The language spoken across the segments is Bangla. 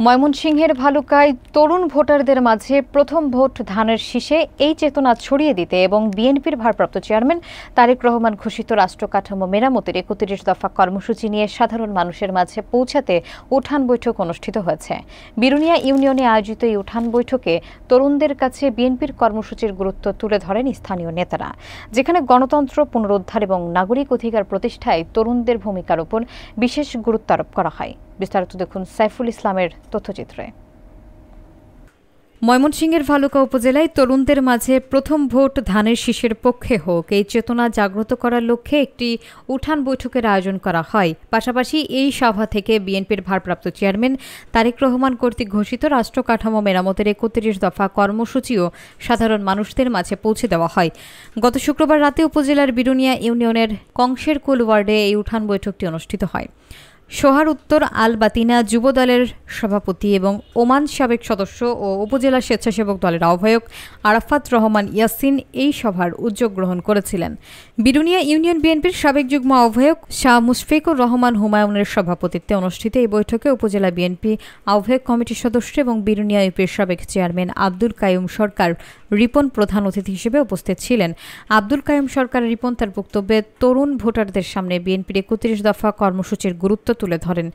ময়মনসিংহের ভালুকায় তরুণ ভোটারদের মাঝে প্রথম ভোট ধানের শীষে এই চেতনা ছড়িয়ে দিতে এবং বিএনপির ভারপ্রাপ্ত চেয়ারম্যান তারেক রহমান ঘোষিত রাষ্ট্রকাঠামো মেরামতের ৩১ দফা কর্মসূচি নিয়ে সাধারণ মানুষের মাঝে পৌঁছাতে উঠান বৈঠক অনুষ্ঠিত হয়েছে। বিরুনিয়া ইউনিয়নে আয়োজিত এই উঠান বৈঠকে তরুণদের কাছে বিএনপির কর্মসূচির গুরুত্ব তুলে ধরেন স্থানীয় নেতারা, যেখানে গণতন্ত্র পুনরুদ্ধার এবং নাগরিক অধিকার প্রতিষ্ঠায় তরুণদের ভূমিকার উপর বিশেষ গুরুত্ব আরোপ করা হয়। বিস্তারিত দেখুন সাইফুল ইসলামের তথ্যচিত্রে। ময়মনসিংহের ভালুকা উপজেলায় তরুণদের মাঝে প্রথম ভোট ধানের শীষের পক্ষে হোক এই চেতনা জাগ্রত করার লক্ষ্যে একটি উঠান বৈঠকের আয়োজন করা হয়। পাশাপাশি এই সভা থেকে বিএনপির ভারপ্রাপ্ত চেয়ারম্যান তারেক রহমান কর্তৃক ঘোষিত রাষ্ট্রকাঠামো মেরামতের ৩১ দফা কর্মসূচিও সাধারণ মানুষদের মাঝে পৌঁছে দেওয়া হয়। গত শুক্রবার রাতে উপজেলার বিরুনিয়া ইউনিয়নের কংসেরকুল ওয়ার্ডে এই উঠান বৈঠকটি অনুষ্ঠিত হয়। সোহার উত্তর আল বাতিনা যুব দলের সভাপতি এবং ওমান সাবেক সদস্য ও উপজেলা স্বেচ্ছাসেবক দলের আহ্বায়ক আরাফাত রহমান ইয়াসিন এই সভার উদ্যোগ গ্রহণ করেছিলেন। বিরুনিয়া ইউনিয়ন বিএনপির সাবেক যুগ্ম আহ্বায়ক শাহ মুশফিকুর রহমান হুমায়ুনের সভাপতিত্বে অনুষ্ঠিত এই বৈঠকে উপজেলা বিএনপি আহ্বায়ক কমিটির সদস্য এবং বিরুনিয়া ইউপির সাবেক চেয়ারম্যান আব্দুল কাইয়ুম সরকার রিপন প্রধান অতিথি হিসেবে উপস্থিত ছিলেন। আব্দুল কাইয়ুম সরকার রিপন তার বক্তব্যে তরুণ ভোটারদের সামনে বিএনপির ৩১ দফা কর্মসূচির গুরুত্ব তুলে ধরেন।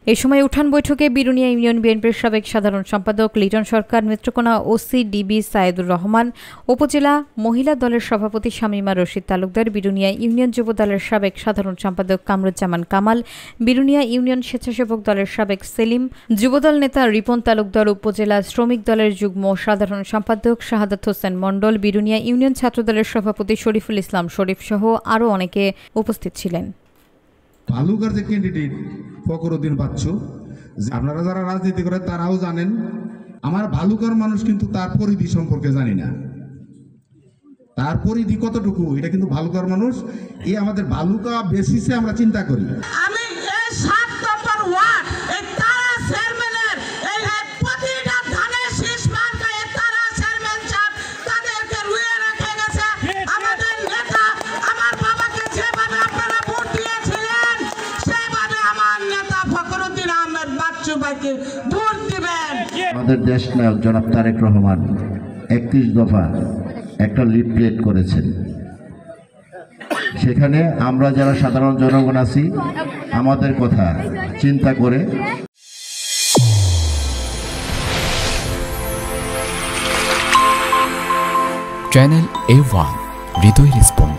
এই সময় উঠান বৈঠকে বিরুনিয়া ইউনিয়ন বিএনপির সাবেক সাধারণ সম্পাদক লিটন সরকার, নেত্রকোনা ওসি ডিবি সাইদুর রহমান, উপজেলা মহিলা দলের সভাপতি শামীমা রশিদ তালুকদার, বিরুনিয়া ইউনিয়ন যুব দলের সাবেক সাধারণ সম্পাদক কামরুজ্জামান কামাল, বিরুনিয়া ইউনিয়ন স্বেচ্ছাসেবক দলের সাবেক সেলিম, যুবদল নেতা রিপন তালুকদার, উপজেলা শ্রমিক দলের যুগ্ম সাধারণ সম্পাদক শাহাদাত হোসেন মণ্ডল, বিরুনিয়া ইউনিয়ন ছাত্রদলের সভাপতি শরীফুল ইসলাম শরীফ সহ আরও অনেকে উপস্থিত ছিলেন। ভালুকার যে ক্যান্ডিডেট ফখরুদ্দিন বাচ্চু, আপনারা যারা রাজনীতি করেন তারাও জানেন, আমার ভালুকার মানুষ কিন্তু তার পরিধি সম্পর্কে জানি না, তার পরিধি কতটুকু এটা কিন্তু ভালুকার মানুষ এই আমাদের ভালুকা বেসিসে আমরা চিন্তা করি। আমি এই 7 নম্বর ওয়ার্ড এই তারা চেয়ারম্যানের এই প্রতিটা ধানের শীষ মার্কায় তারা চেয়ারম্যান সাহেব তাদেরকে রুয়ে রেখে গেছে। আমাদের নেতা আমার বাবাকে যেভাবে আপনারা ভোট দিয়েছিলেন সেভাবে আমার নেতা ফখরুদ্দিন আহমেদ বাচ্চু ভাইকে ভোট দিবেন। আমাদের দেশ নায়ক জনাব তারেক রহমান 31 দফা একটা লিফলেট করেছেন। সেখানে আমরা যারা সাধারণ জনগণ আছি আমাদের কথা চিন্তা করে চ্যানেল A1 হৃদয় রেসপন্স।